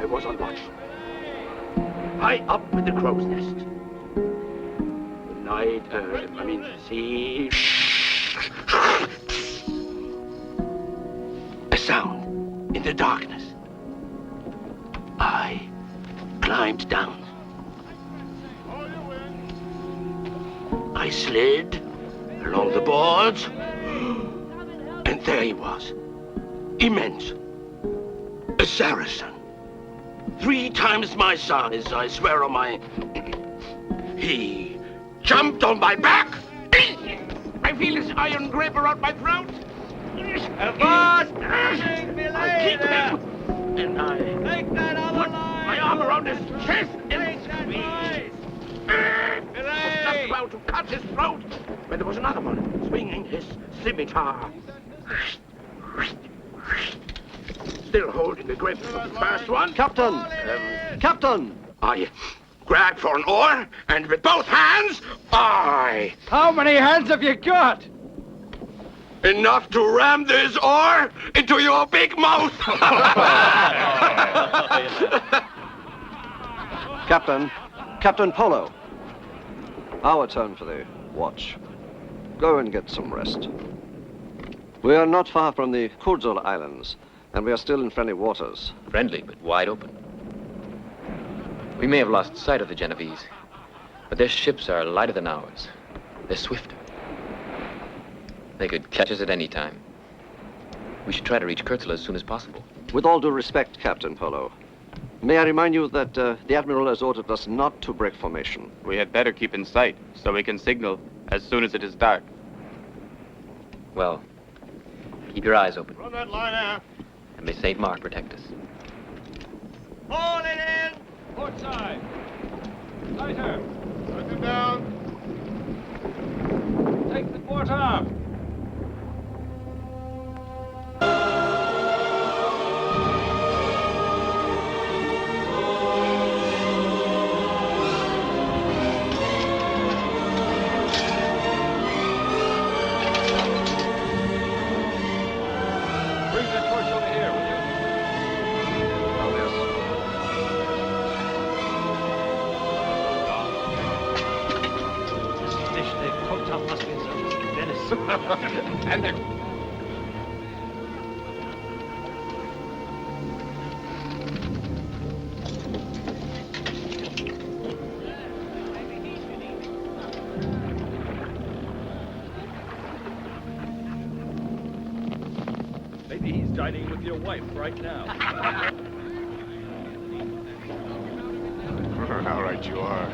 was on watch. High up with the crow's nest. The sea. A sound in the darkness. I climbed down. I slid along the boards, and there he was. Immense. A Saracen. 3 times my size, I swear on my... He jumped on my back. I feel his iron grip around my throat. Avast! I keep him. And I Take that other line! my arm around his chest and Take squeezed. that Just about to cut his throat when there was another one swinging his scimitar. Still holding the grip of the first one. Captain! Captain! I grabbed for an oar, and with both hands, I... How many hands have you got? Enough to ram this oar into your big mouth! Captain Polo. Our turn for the watch. Go and get some rest. We are not far from the Kurzul Islands, and we are still in friendly waters. Friendly, but wide open. We may have lost sight of the Genovese, but their ships are lighter than ours. They're swifter. They could catch us at any time. We should try to reach Kurtzula as soon as possible. With all due respect, Captain Polo, may I remind you that the Admiral has ordered us not to break formation. We had better keep in sight, so we can signal as soon as it is dark. Well, keep your eyes open. Run that line out. And may St. Mark protect us. Haul it in! Port side. Lighter. Let it down. Take the port up. Bring the torch over here, will you? Oh, yes. This dish they've cooked up must be some venison. And then... Maybe he's dining with your wife right now. How right you are.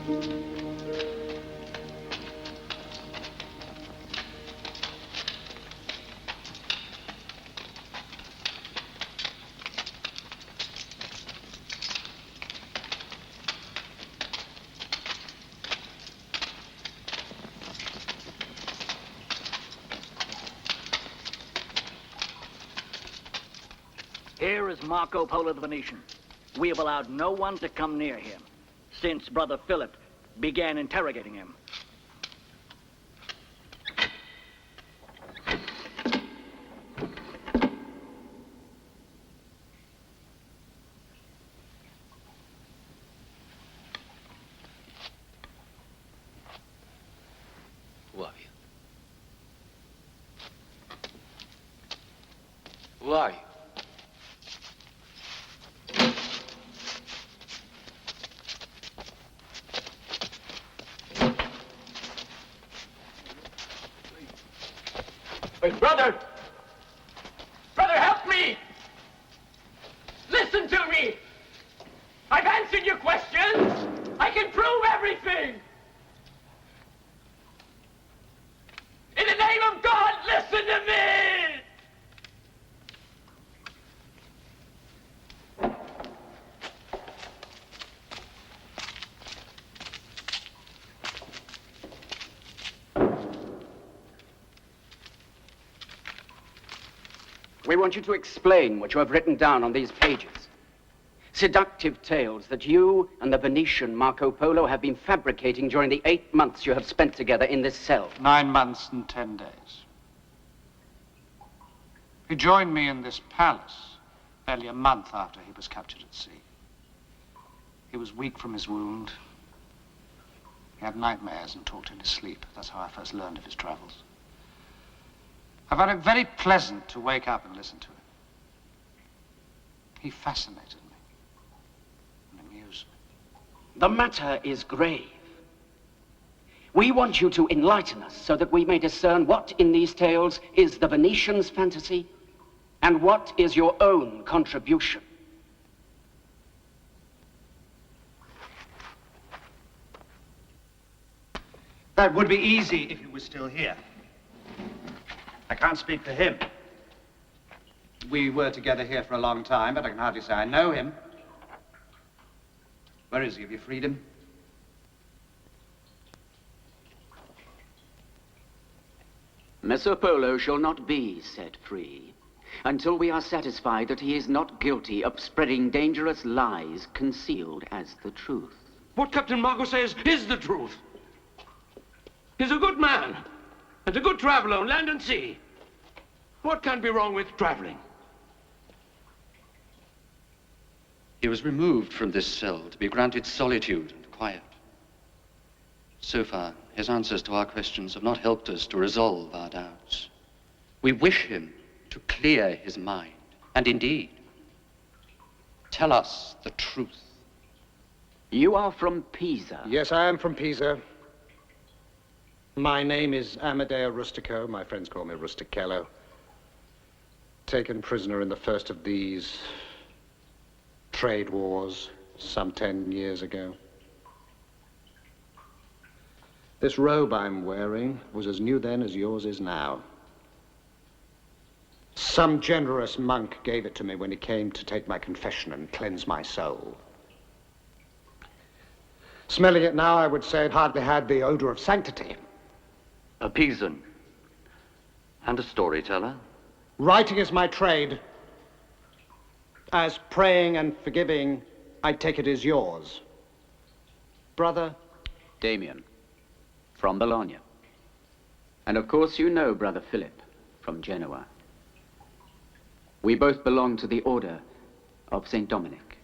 Here is Marco Polo the Venetian. We have allowed no one to come near him since Brother Philip began interrogating him. Who are you? Who are you? Brother! Brother, help me! Listen to me! I've answered your questions! I can prove everything! In the name of God, listen to me! We want you to explain what you have written down on these pages. Seductive tales that you and the Venetian Marco Polo have been fabricating during the 8 months you have spent together in this cell. 9 months and 10 days. He joined me in this palace barely a month after he was captured at sea. He was weak from his wound. He had nightmares and talked in his sleep. That's how I first learned of his travels. I found it very pleasant to wake up and listen to him. He fascinated me and amused me. The matter is grave. We want you to enlighten us so that we may discern what in these tales is the Venetian's fantasy and what is your own contribution. That would be easy if he was still here. I can't speak for him. We were together here for a long time, but I can hardly say I know him. Where is he? Have you freed him? Messer Polo shall not be set free until we are satisfied that he is not guilty of spreading dangerous lies concealed as the truth. What Captain Marco says is the truth. He's a good man, and a good traveler on land and sea. What can be wrong with traveling? He was removed from this cell to be granted solitude and quiet. So far, his answers to our questions have not helped us to resolve our doubts. We wish him to clear his mind, and indeed, tell us the truth. You are from Pisa. Yes, I am from Pisa. My name is Amadeo Rustico. My friends call me Rustichello. Taken prisoner in the first of these trade wars some 10 years ago. This robe I'm wearing was as new then as yours is now. Some generous monk gave it to me when he came to take my confession and cleanse my soul. Smelling it now, I would say it hardly had the odor of sanctity. A Pisan and a storyteller. Writing is my trade. As praying and forgiving, I take it is yours. Brother? Damien, from Bologna. And of course you know Brother Philip from Genoa. We both belong to the Order of St. Dominic.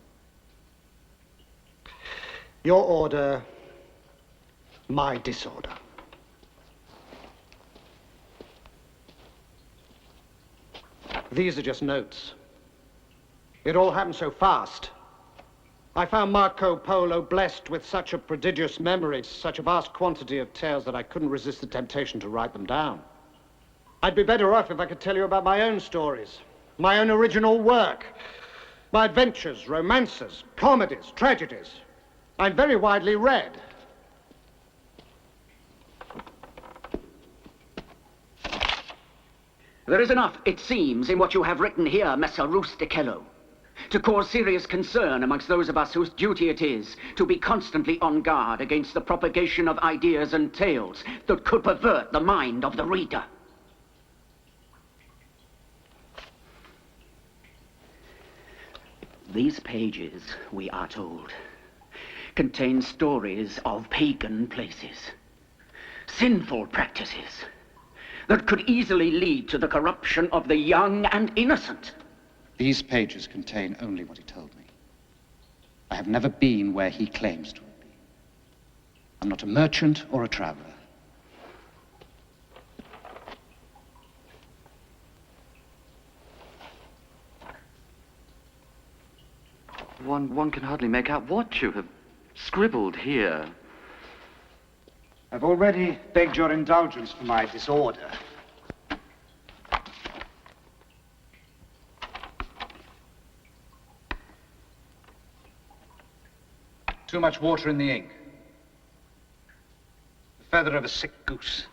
Your order, my disorder. These are just notes. It all happened so fast. I found Marco Polo blessed with such a prodigious memory, such a vast quantity of tales that I couldn't resist the temptation to write them down. I'd be better off if I could tell you about my own stories, my own original work, my adventures, romances, comedies, tragedies. I'm very widely read. There is enough, it seems, in what you have written here, Messer Rustichello, to cause serious concern amongst those of us whose duty it is to be constantly on guard against the propagation of ideas and tales that could pervert the mind of the reader. These pages, we are told, contain stories of pagan places, sinful practices that could easily lead to the corruption of the young and innocent. These pages contain only what he told me. I have never been where he claims to have been. I'm not a merchant or a traveler. One can hardly make out what you have scribbled here. I've already begged your indulgence for my disorder. Too much water in the ink. The feather of a sick goose.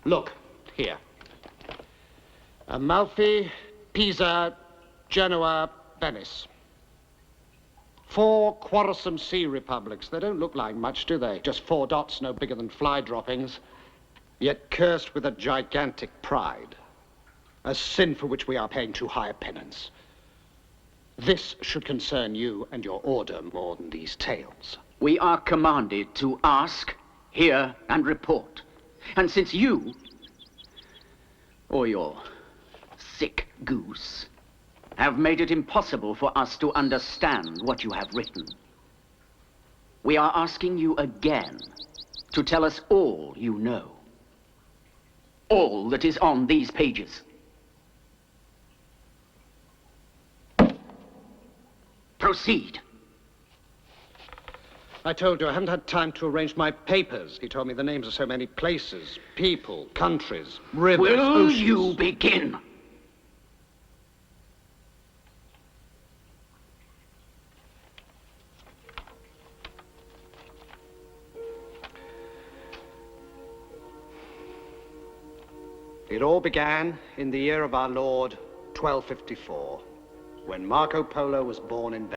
Look, here. Amalfi, Pisa, Genoa, Venice. 4 quarrelsome sea republics. They don't look like much, do they? Just 4 dots, no bigger than fly droppings, yet cursed with a gigantic pride. A sin for which we are paying too high a penance. This should concern you and your order more than these tales. We are commanded to ask, hear, and report. And since you, or your sick goose, have made it impossible for us to understand what you have written, we are asking you again to tell us all you know. All that is on these pages. Proceed. I told you I haven't had time to arrange my papers. He told me the names of so many places, people, countries, rivers, Will oceans. you begin? It all began in the year of our Lord, 1254, when Marco Polo was born in